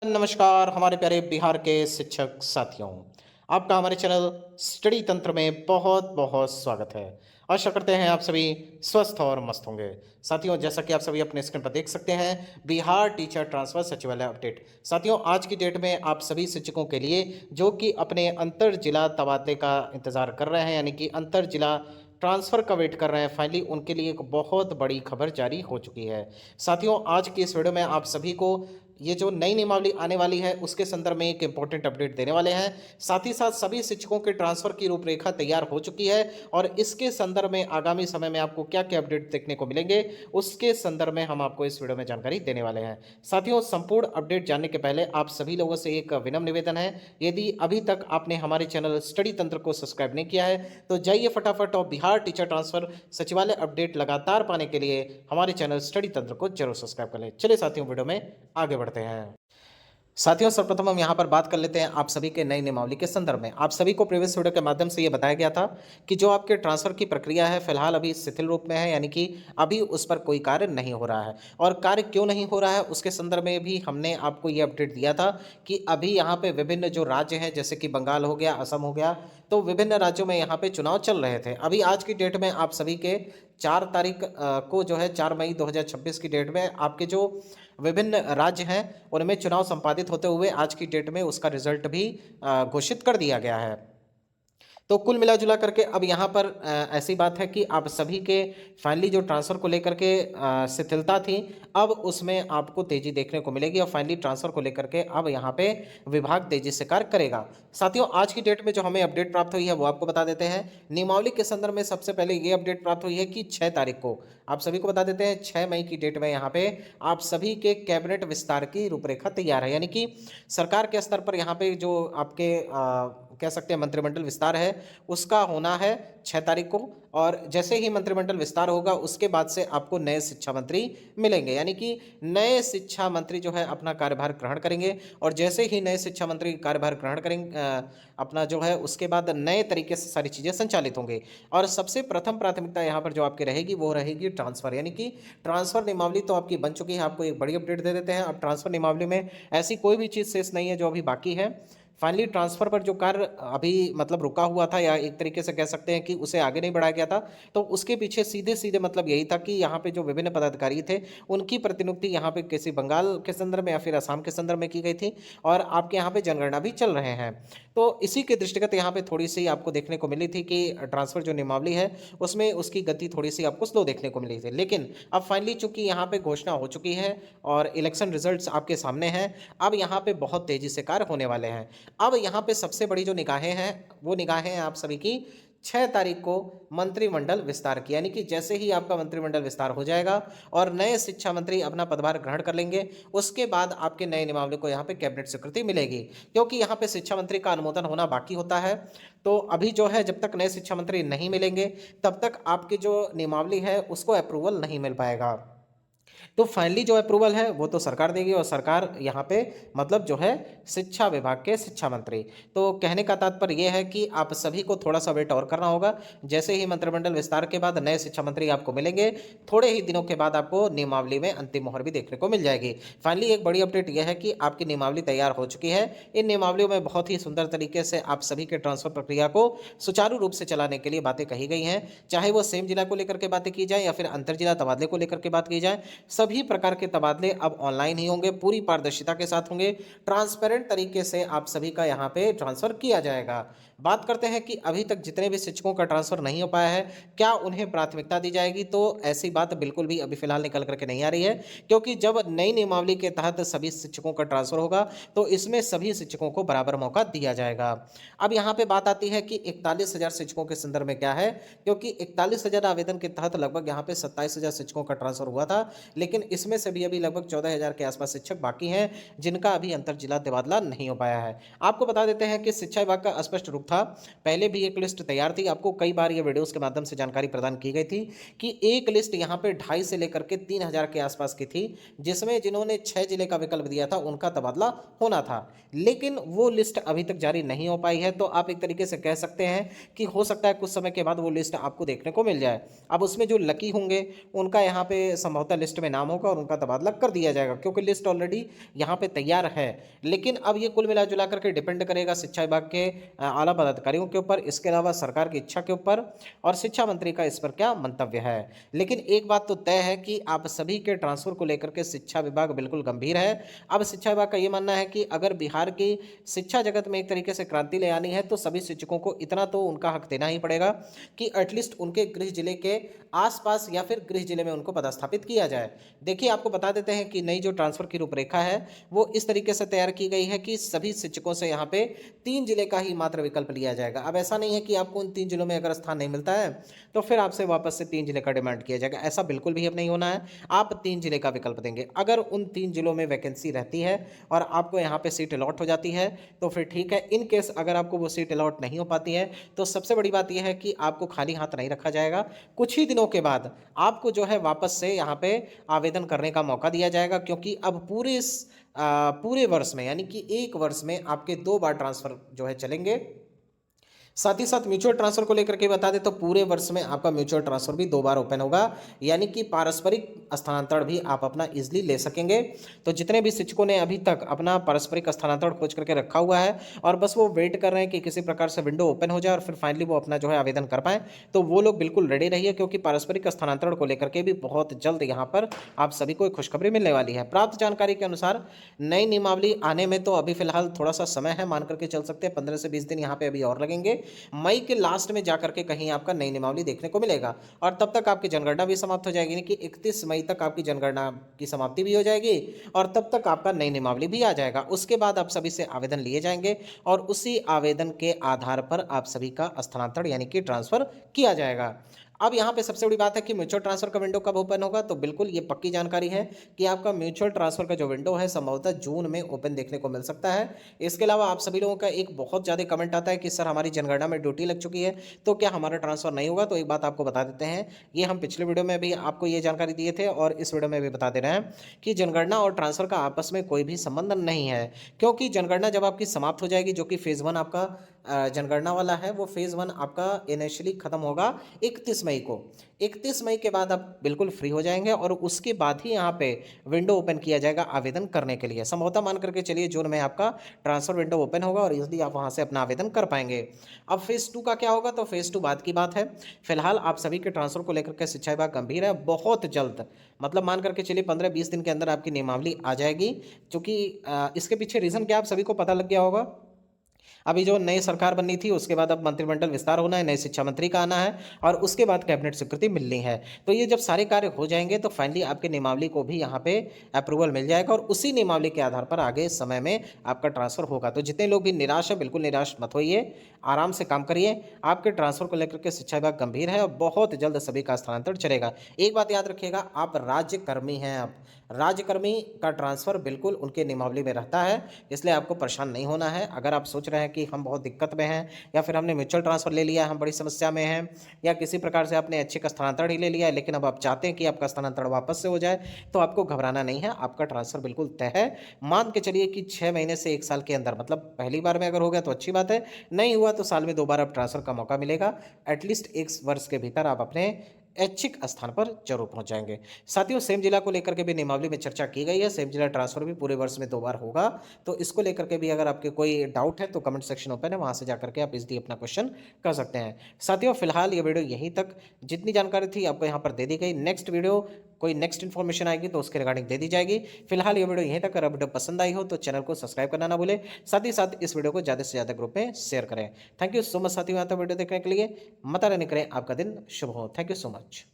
नमस्कार हमारे प्यारे बिहार के शिक्षक साथियों। आपका हमारे चैनल स्टडी तंत्र में बहुत बहुत स्वागत है। आशा करते हैं आप सभी स्वस्थ और मस्त होंगे। साथियों, जैसा कि आप सभी अपने स्क्रीन पर देख सकते हैं, बिहार टीचर ट्रांसफर सचिवालय अपडेट। साथियों, आज की डेट में आप सभी शिक्षकों के लिए जो कि अपने अंतर जिला तबादले का इंतजार कर रहे हैं, यानी कि अंतर जिला ट्रांसफर का वेट कर रहे हैं, फाइनली उनके लिए एक बहुत बड़ी खबर जारी हो चुकी है। साथियों, आज की इस वीडियो में आप सभी को ये जो नई नियमावली आने वाली है उसके संदर्भ में एक इंपॉर्टेंट अपडेट देने वाले हैं। साथ ही साथ सभी शिक्षकों के ट्रांसफर की रूपरेखा तैयार हो चुकी है और इसके संदर्भ में आगामी समय में आपको क्या क्या अपडेट देखने को मिलेंगे उसके संदर्भ में हम आपको इस वीडियो में जानकारी देने वाले हैं। साथियों, संपूर्ण अपडेट जानने के पहले आप सभी लोगों से एक विनम्र निवेदन है, यदि अभी तक आपने हमारे चैनल स्टडी तंत्र को सब्सक्राइब नहीं किया है तो जाइए फटाफट और बिहार टीचर ट्रांसफर सचिवालय अपडेट लगातार पाने के लिए हमारे चैनल स्टडी तंत्र को जरूर सब्सक्राइब कर लें। चलिए साथियों, वीडियो में आगे बढ़ते हैं। साथियों, सर्वप्रथम हम यहाँ पर बात कर लेते हैं आप सभी के नई नियमावली के संदर्भ में। आप सभी को प्रीवियस वीडियो के माध्यम से ये बताया गया था कि जो आपके ट्रांसफर की प्रक्रिया है फिलहाल अभी शिथिल रूप में है, यानी कि अभी उस पर कोई कार्य नहीं हो रहा है। और कार्य क्यों नहीं हो रहा है उसके संदर्भ में भी हमने आपको ये अपडेट दिया था कि अभी यहाँ पे विभिन्न जो राज्य हैं जैसे कि बंगाल हो गया, असम हो गया, तो विभिन्न राज्यों में यहाँ पे चुनाव चल रहे थे। अभी आज की डेट में आप सभी के 4 तारीख को जो है 4 मई 2026 की डेट में आपके जो विभिन्न राज्य हैं उनमें चुनाव संपादित होते हुए आज की डेट में उसका रिजल्ट भी घोषित कर दिया गया है। तो कुल मिला-जुला करके अब यहाँ पर ऐसी बात है कि आप सभी के फाइनली जो ट्रांसफ़र को लेकर के शिथिलता थी, अब उसमें आपको तेज़ी देखने को मिलेगी और फाइनली ट्रांसफ़र को लेकर के अब यहाँ पे विभाग तेज़ी से कार्य करेगा। साथियों, आज की डेट में जो हमें अपडेट प्राप्त हुई है वो आपको बता देते हैं। नियमावली के संदर्भ में सबसे पहले ये अपडेट प्राप्त हुई है कि 6 तारीख को, आप सभी को बता देते हैं 6 मई की डेट में यहाँ पे आप सभी के कैबिनेट विस्तार की रूपरेखा तैयार है। यानी कि सरकार के स्तर पर यहाँ पे जो आपके कह सकते हैं मंत्रिमंडल विस्तार है उसका होना है 6 तारीख को। और जैसे ही मंत्रिमंडल विस्तार होगा उसके बाद से आपको नए शिक्षा मंत्री मिलेंगे, यानी कि नए शिक्षा मंत्री जो है अपना कार्यभार ग्रहण करेंगे। और जैसे ही नए शिक्षा मंत्री कार्यभार ग्रहण करेंगे अपना जो है उसके बाद नए तरीके से सारी चीज़ें संचालित होंगी। और सबसे प्रथम प्राथमिकता यहाँ पर जो आपकी रहेगी वो रहेगी ट्रांसफ़र, यानी कि ट्रांसफ़र नियमावली तो आपकी बन चुकी है। आपको एक बड़ी अपडेट दे देते हैं, अब ट्रांसफ़र नियमावली में ऐसी कोई भी चीज़ शेष नहीं है जो अभी बाकी है। फाइनली ट्रांसफ़र पर जो कार्य अभी मतलब रुका हुआ था या एक तरीके से कह सकते हैं कि उसे आगे नहीं बढ़ाया गया था, तो उसके पीछे सीधे-सीधे मतलब यही था कि यहाँ पे जो विभिन्न पदाधिकारी थे, उनकी प्रतिनियुक्ति यहाँ पे किसी बंगाल के संदर्भ में या फिर असम के संदर्भ में की गई थी और आपके यहाँ पे जनगणना भी चल रहे हैं। तो इसी के दृष्टिगत यहाँ पे थोड़ी-सी आपको देखने को मिली थी कि ट्रांसफ़र जो नियमावली है, उसमें उसकी गति थोड़ी-सी आपको स्लो देखने को मिली थी। लेकिन अब फाइनली चूँकि यहाँ पे घोषणा हो चुकी है और इलेक्शन रिज़ल्ट्स आपके सामने हैं, अब यहाँ पे बहुत तेज़ी से कार्य होने वाले हैं। अब यहाँ पे सबसे बड़ी जो निगाहें हैं, वो निगाहें हैं आप सभी की 6 तारीख को मंत्रिमंडल विस्तार की, यानी कि जैसे ही आपका मंत्रिमंडल विस्तार हो जाएगा और नए शिक्षा मंत्री अपना पदभार ग्रहण कर लेंगे, उसके बाद आपके नए नियमावली को यहाँ पे कैबिनेट स्वीकृति मिलेगी। क्योंकि यहाँ पे शिक्षा मंत्री का अनुमोदन होना बाकी होता है, तो अभी जो है जब तक नए शिक्षा मंत्री नहीं मिलेंगे, तब तक आपकी जो नियमावली है उसको अप्रूवल नहीं मिल पाएगा। तो फाइनली जो अप्रूवल है वो तो सरकार देगी और सरकार यहाँ पे मतलब जो है शिक्षा विभाग के शिक्षा मंत्री। तो कहने का तात्पर्य ये है कि आप सभी को थोड़ा सा वेट और करना होगा। जैसे ही मंत्रिमंडल विस्तार के बाद नए शिक्षा मंत्री आपको मिलेंगे, थोड़े ही दिनों के बाद आपको नियमावली में अंतिम मोहर भी देखने को मिल जाएगी। फाइनली एक बड़ी अपडेट यह है कि आपकी नियमावली तैयार हो चुकी है। इन नियमावलियों में बहुत ही सुंदर तरीके से आप सभी के ट्रांसफर प्रक्रिया को सुचारू रूप से चलाने के लिए बातें कही गई हैं। चाहे वो सेम जिला को लेकर के बातें की जाए या फिर अंतर जिला तबादले को लेकर के बात की जाए, सभी प्रकार के तबादले अब ऑनलाइन ही होंगे, पूरी पारदर्शिता के साथ होंगे, ट्रांसपेरेंट तरीके से आप सभी का यहाँ पे ट्रांसफ़र किया जाएगा। बात करते हैं कि अभी तक जितने भी शिक्षकों का ट्रांसफ़र नहीं हो पाया है, क्या उन्हें प्राथमिकता दी जाएगी? तो ऐसी बात बिल्कुल भी अभी फ़िलहाल निकल कर के नहीं आ रही है, क्योंकि जब नई नियमावली के तहत सभी शिक्षकों का ट्रांसफ़र होगा, तो इसमें सभी शिक्षकों को बराबर मौका दिया जाएगा। अब यहाँ पे बात आती है कि 41,000 शिक्षकों के संदर्भ में क्या है, क्योंकि 41,000 आवेदन के तहत लगभग यहाँ पे 27,000 शिक्षकों का ट्रांसफ़र हुआ था, लेकिन इसमें से भी अभी लगभग 14,000 के आसपास शिक्षक बाकी हैं, जिनका अभी अंतर जिला तबादला नहीं हो पाया है। आपको बता देते हैं कि शिक्षा विभाग का स्पष्ट रुख था, पहले भी एक लिस्ट तैयार थी, आपको कई बार ये वीडियोज़ के माध्यम से जानकारी प्रदान की गई थी कि एक लिस्ट यहाँ पे 2,500 से लेकर के 3,000 के आसपास की थी, जिसमें जिन्होंने 6 जिले का विकल्प दिया था, उनका तबादला होना था। लेकिन वो लिस्ट अभी तक जारी नहीं हो पाई है, तो आप एक तरीके से कह सकते हैं कि हो सकता है कुछ समय के बाद वो लिस्ट आपको देखने को मिल जाए। अब उसमें जो लकी होंगे, उनका यहाँ पे संभवतः लिस्ट में में नाम होगा और उनका तबादला कर दिया जाएगा, क्योंकि लिस्ट ऑलरेडी यहाँ पे तैयार है। लेकिन अब ये कुल मिला जुला करके डिपेंड करेगा शिक्षा विभाग के आला पदाधिकारियों के ऊपर, इसके अलावा सरकार की इच्छा के ऊपर और शिक्षा मंत्री का इस पर क्या मंतव्य है। लेकिन एक बात तो तय है कि आप सभी के ट्रांसफर को लेकर के शिक्षा विभाग बिल्कुल गंभीर है। अब शिक्षा विभाग का ये मानना है कि अगर बिहार की शिक्षा जगत में एक तरीके से क्रांति ले आनी है तो सभी शिक्षकों को इतना तो उनका हक देना ही पड़ेगा कि एटलीस्ट उनके गृह जिले के आसपास या फिर गृह जिले में उनको पदस्थापित किया जाए। देखिए, आपको बता देते हैं कि नई जो ट्रांसफर की रूपरेखा है वो इस तरीके से तैयार की गई है कि सभी शिक्षकों से यहाँ पे 3 जिले का ही मात्र विकल्प लिया जाएगा। अब ऐसा नहीं है कि आपको उन 3 जिलों में अगर स्थान नहीं मिलता है तो फिर आपसे वापस से 3 जिले का डिमांड किया जाएगा, ऐसा बिल्कुल भी अब नहीं होना है। आप 3 जिले का विकल्प देंगे। अगर उन 3 जिलों में वैकेंसी रहती है और आपको यहाँ पे सीट अलॉट हो जाती है तो फिर ठीक है। इन केस अगर आपको वो सीट अलॉट नहीं हो पाती है तो सबसे बड़ी बात यह है कि आपको खाली हाथ नहीं रखा जाएगा। कुछ ही दिनों के बाद आपको जो है वापस से यहाँ पे आवेदन करने का मौका दिया जाएगा, क्योंकि अब पूरे वर्ष में यानी कि 1 वर्ष में आपके 2 बार ट्रांसफर जो है चलेंगे। साथ ही साथ म्यूचुअल ट्रांसफर को लेकर के बता दें तो पूरे वर्ष में आपका म्यूचुअल ट्रांसफर भी 2 बार ओपन होगा, यानी कि पारस्परिक स्थानांतरण भी आप अपना इजीली ले सकेंगे। तो जितने भी शिक्षकों ने अभी तक अपना पारस्परिक स्थानांतरण खोज करके रखा हुआ है और बस वो वेट कर रहे हैं कि किसी प्रकार से विंडो ओपन हो जाए और फिर फाइनली वो अपना जो है आवेदन कर पाएँ, तो वो लोग बिल्कुल रेडी रहिए, क्योंकि पारस्परिक स्थानांतरण को लेकर के भी बहुत जल्द यहाँ पर आप सभी को एक खुशखबरी मिलने वाली है। प्राप्त जानकारी के अनुसार नई नियमावली आने में तो अभी फिलहाल थोड़ा सा समय है, मान करके चल सकते हैं 15 से 20 दिन यहाँ पे अभी और लगेंगे। मई के लास्ट में जाकर के कहीं आपका नई नियमावली देखने को मिलेगा और तब तक आपकी जनगणना भी समाप्त हो जाएगी, यानी कि 31 मई तक आपकी जनगणना की समाप्ति भी हो जाएगी और तब तक आपका नई नियमावली भी आ जाएगा। उसके बाद आप सभी से आवेदन लिए जाएंगे और उसी आवेदन के आधार पर आप सभी का स्थानांतरण यानी कि ट्रांसफर किया जाएगा। अब यहाँ पे सबसे बड़ी बात है कि म्यूचुअल ट्रांसफर का विंडो कब ओपन होगा, तो बिल्कुल ये पक्की जानकारी है कि आपका म्यूचुअल ट्रांसफर का जो विंडो है संभवतः जून में ओपन देखने को मिल सकता है। इसके अलावा आप सभी लोगों का एक बहुत ज़्यादा कमेंट आता है कि सर हमारी जनगणना में ड्यूटी लग चुकी है तो क्या हमारा ट्रांसफर नहीं होगा। तो एक बात आपको बता देते हैं, ये हम पिछले वीडियो में भी आपको ये जानकारी दिए थे और इस वीडियो में भी बता दे रहे हैं कि जनगणना और ट्रांसफर का आपस में कोई भी संबंध नहीं है, क्योंकि जनगणना जब आपकी समाप्त हो जाएगी, जो कि फेज़ 1 आपका जनगणना वाला है, वो फेज़ 1 आपका इनिशियली खत्म होगा 31 मई को। 31 मई के बाद आप बिल्कुल फ्री हो जाएंगे और उसके बाद ही यहाँ पे विंडो ओपन किया जाएगा आवेदन करने के लिए। संभवतः मान करके चलिए जून में आपका ट्रांसफर विंडो ओपन होगा और इसलिए आप वहाँ से अपना आवेदन कर पाएंगे। अब फेज़ 2 का क्या होगा, तो फेज़ 2 बाद की बात है। फिलहाल आप सभी के ट्रांसफर को लेकर के शिक्षा विभाग गंभीर है। बहुत जल्द, मतलब मान करके चलिए 15-20 दिन के अंदर आपकी नियमावली आ जाएगी, क्योंकि इसके पीछे रीज़न क्या आप सभी को पता लग गया होगा। अभी जो नई सरकार बननी थी उसके बाद अब मंत्रिमंडल विस्तार होना है, नए शिक्षा मंत्री का आना है और उसके बाद कैबिनेट स्वीकृति मिलनी है। तो ये जब सारे कार्य हो जाएंगे तो फाइनली आपके नियमावली को भी यहाँ पे अप्रूवल मिल जाएगा और उसी नियमावली के आधार पर आगे समय में आपका ट्रांसफर होगा। तो जितने लोग भी निराश है, बिल्कुल निराश मत होइए, आराम से काम करिए। आपके ट्रांसफर को लेकर के शिक्षा विभाग गंभीर है और बहुत जल्द सभी का स्थानांतरण चलेगा। एक बात याद रखिएगा, आप राज्यकर्मी हैं। आप राज्यकर्मी का ट्रांसफर बिल्कुल उनके नियमावली में रहता है, इसलिए आपको परेशान नहीं होना है। अगर आप सोच रहे हैं कि हम बहुत दिक्कत में हैं या फिर हमने म्यूचुअल ट्रांसफर ले लिया है, हम बड़ी समस्या में हैं, या किसी प्रकार से आपने अच्छे का स्थानांतरण ही ले लिया है लेकिन अब आप चाहते हैं कि आपका स्थानांतरण वापस से हो जाए, तो आपको घबराना नहीं है। आपका ट्रांसफर बिल्कुल तय है। मान के चलिए कि 6 महीने से 1 साल के अंदर, मतलब पहली बार में अगर हो गया तो अच्छी बात है, नहीं हुआ तो साल में 2 बार आप ट्रांसफर का मौका मिलेगा। एटलीस्ट 1 वर्ष के भीतर आप अपने ऐच्छिक स्थान पर जरूर पहुंच जाएंगे। साथियों, सेम जिला को लेकर के भी नियमावली में चर्चा की गई है। सेम जिला ट्रांसफर भी पूरे वर्ष में 2 बार होगा, तो इसको लेकर के भी अगर आपके कोई डाउट है तो कमेंट सेक्शन ओपन है, वहां से जाकर के आप इजीली अपना क्वेश्चन कर सकते हैं। साथियों, फिलहाल ये वीडियो यहीं तक, जितनी जानकारी थी आपको यहाँ पर दे दी गई। नेक्स्ट वीडियो कोई नेक्स्ट इन्फॉर्मेशन आएगी तो उसके रिगार्डिंग दे दी जाएगी। फिलहाल ये वीडियो यहीं तक। अगर वीडियो पसंद आई हो तो चैनल को सब्सक्राइब करना ना भूले, साथ ही साथ इस वीडियो को ज़्यादा से ज़्यादा ग्रुप में शेयर करें। थैंक यू सो मच साथियों, यहाँ तक वीडियो देखने के लिए। माता रानी करें आपका दिन शुभ हो। Thank you so much.